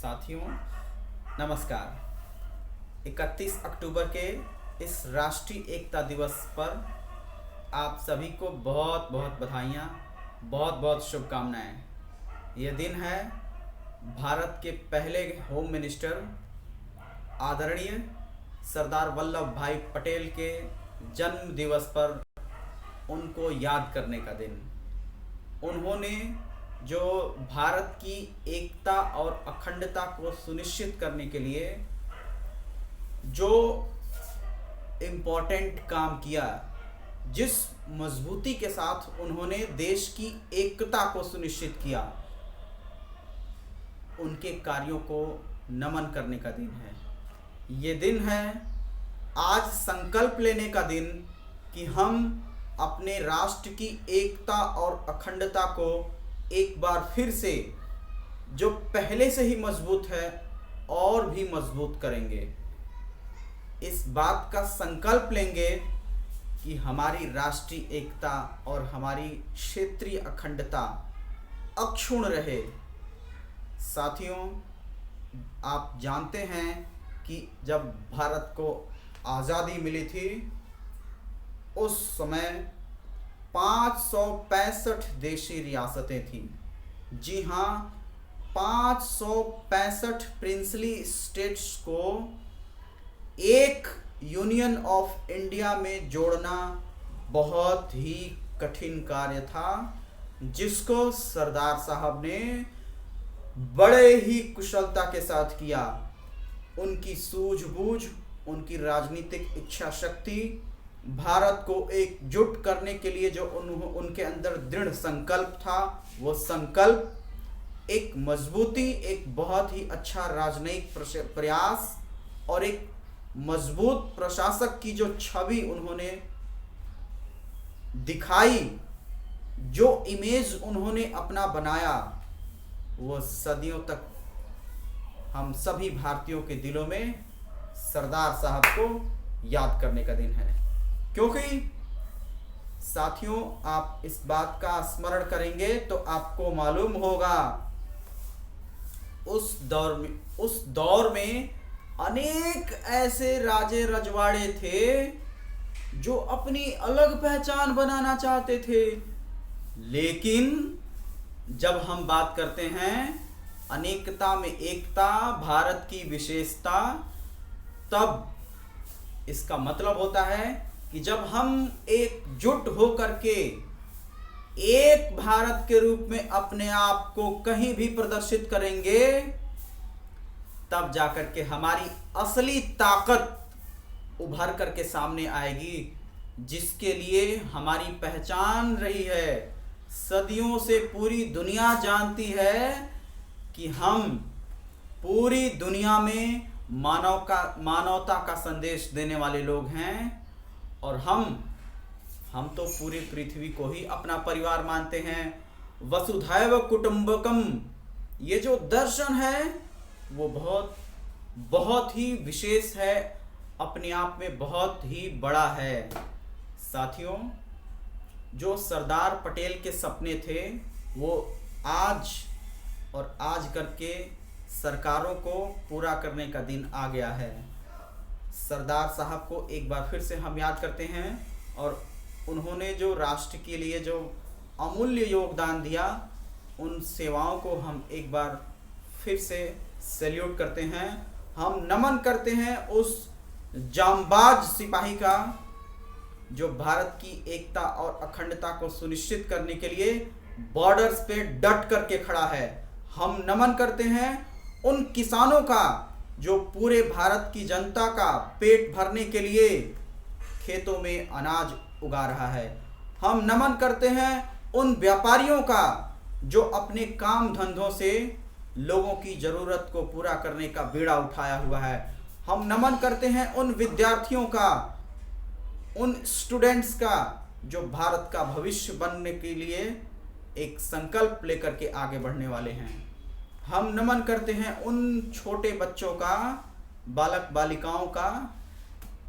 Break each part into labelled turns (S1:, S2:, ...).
S1: साथियों नमस्कार। 31 अक्टूबर के इस राष्ट्रीय एकता दिवस पर आप सभी को बहुत बहुत बधाइयाँ, बहुत बहुत शुभकामनाएं। ये दिन है भारत के पहले होम मिनिस्टर आदरणीय सरदार वल्लभ भाई पटेल के जन्म दिवस पर उनको याद करने का दिन। उन्होंने जो भारत की एकता और अखंडता को सुनिश्चित करने के लिए जो इम्पोर्टेंट काम किया, जिस मजबूती के साथ उन्होंने देश की एकता को सुनिश्चित किया, उनके कार्यों को नमन करने का दिन है। ये दिन है आज संकल्प लेने का दिन कि हम अपने राष्ट्र की एकता और अखंडता को एक बार फिर से, जो पहले से ही मजबूत है, और भी मजबूत करेंगे। इस बात का संकल्प लेंगे कि हमारी राष्ट्रीय एकता और हमारी क्षेत्रीय अखंडता अक्षुण्ण रहे। साथियों, आप जानते हैं कि जब भारत को आज़ादी मिली थी उस समय 565 देशी रियासतें थीं। जी हाँ, 565 प्रिंसली स्टेट्स को एक यूनियन ऑफ इंडिया में जोड़ना बहुत ही कठिन कार्य था, जिसको सरदार साहब ने बड़े ही कुशलता के साथ किया। उनकी सूझबूझ, उनकी राजनीतिक इच्छा शक्ति, भारत को एकजुट करने के लिए जो उनके अंदर दृढ़ संकल्प था, वो संकल्प एक मजबूती, एक बहुत ही अच्छा राजनयिक प्रयास और एक मजबूत प्रशासक की जो छवि उन्होंने दिखाई, जो इमेज उन्होंने अपना बनाया, वो सदियों तक हम सभी भारतीयों के दिलों में सरदार साहब को याद करने का दिन है। क्योंकि साथियों, आप इस बात का स्मरण करेंगे तो आपको मालूम होगा उस दौर में अनेक ऐसे राजे रजवाड़े थे जो अपनी अलग पहचान बनाना चाहते थे। लेकिन जब हम बात करते हैं अनेकता में एकता, भारत की विशेषता, तब इसका मतलब होता है कि जब हम एकजुट होकर के एक भारत के रूप में अपने आप को कहीं भी प्रदर्शित करेंगे, तब जाकर के हमारी असली ताकत उभर करके सामने आएगी, जिसके लिए हमारी पहचान रही है। सदियों से पूरी दुनिया जानती है कि हम पूरी दुनिया में मानवता का संदेश देने वाले लोग हैं, और हम तो पूरी पृथ्वी को ही अपना परिवार मानते हैं। वसुधैव कुटुंबकम, ये जो दर्शन है वो बहुत बहुत ही विशेष है, अपने आप में बहुत ही बड़ा है। साथियों, जो सरदार पटेल के सपने थे वो आज करके सरकारों को पूरा करने का दिन आ गया है। सरदार साहब को एक बार फिर से हम याद करते हैं, और उन्होंने जो राष्ट्र के लिए जो अमूल्य योगदान दिया, उन सेवाओं को हम एक बार फिर से सैल्यूट करते हैं। हम नमन करते हैं उस जांबाज सिपाही का जो भारत की एकता और अखंडता को सुनिश्चित करने के लिए बॉर्डर्स पे डट करके खड़ा है। हम नमन करते हैं उन किसानों का जो पूरे भारत की जनता का पेट भरने के लिए खेतों में अनाज उगा रहा है। हम नमन करते हैं उन व्यापारियों का जो अपने काम धंधों से लोगों की ज़रूरत को पूरा करने का बीड़ा उठाया हुआ है। हम नमन करते हैं उन विद्यार्थियों का, उन स्टूडेंट्स का जो भारत का भविष्य बनने के लिए एक संकल्प लेकर के आगे बढ़ने वाले हैं। हम नमन करते हैं उन छोटे बच्चों का, बालक बालिकाओं का,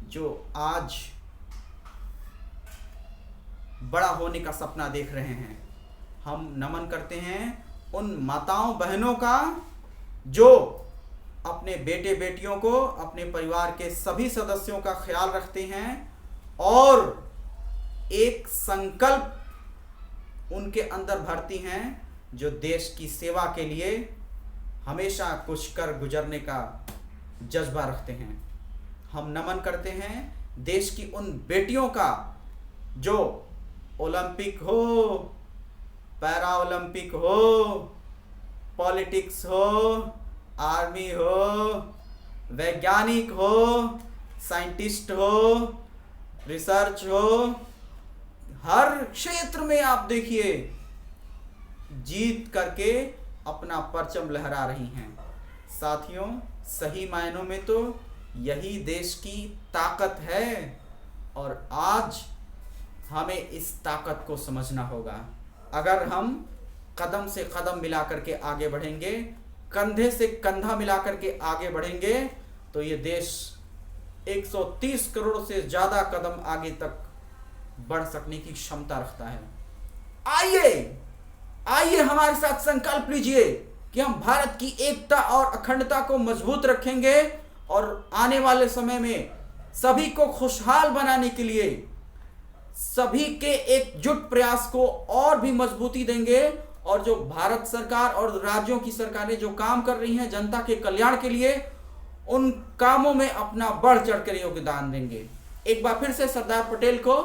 S1: जो आज बड़ा होने का सपना देख रहे हैं। हम नमन करते हैं उन माताओं बहनों का जो अपने बेटे बेटियों को, अपने परिवार के सभी सदस्यों का ख्याल रखते हैं और एक संकल्प उनके अंदर भरती हैं जो देश की सेवा के लिए हमेशा कुछ कर गुजरने का जज्बा रखते हैं। हम नमन करते हैं देश की उन बेटियों का जो ओलंपिक हो, पैरा ओलंपिक हो, पॉलिटिक्स हो, आर्मी हो, वैज्ञानिक हो, साइंटिस्ट हो, रिसर्च हो, हर क्षेत्र में आप देखिए जीत करके अपना परचम लहरा रही हैं। साथियों, सही मायनों में तो यही देश की ताकत है और आज हमें इस ताकत को समझना होगा। अगर हम कदम से कदम मिला करके आगे बढ़ेंगे, कंधे से कंधा मिला करके आगे बढ़ेंगे, तो ये देश 130 करोड़ से ज़्यादा कदम आगे तक बढ़ सकने की क्षमता रखता है। आइए हमारे साथ संकल्प लीजिए कि हम भारत की एकता और अखंडता को मजबूत रखेंगे और आने वाले समय में सभी को खुशहाल बनाने के लिए सभी के एकजुट प्रयास को और भी मजबूती देंगे और जो भारत सरकार और राज्यों की सरकारें जो काम कर रही हैं जनता के कल्याण के लिए, उन कामों में अपना बढ़ चढ़कर योगदान देंगे। एक बार फिर से सरदार पटेल को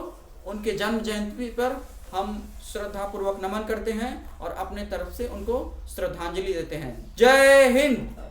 S1: उनके जन्म जयंती पर हम श्रद्धापूर्वक नमन करते हैं और अपने तरफ से उनको श्रद्धांजलि देते हैं। जय हिंद।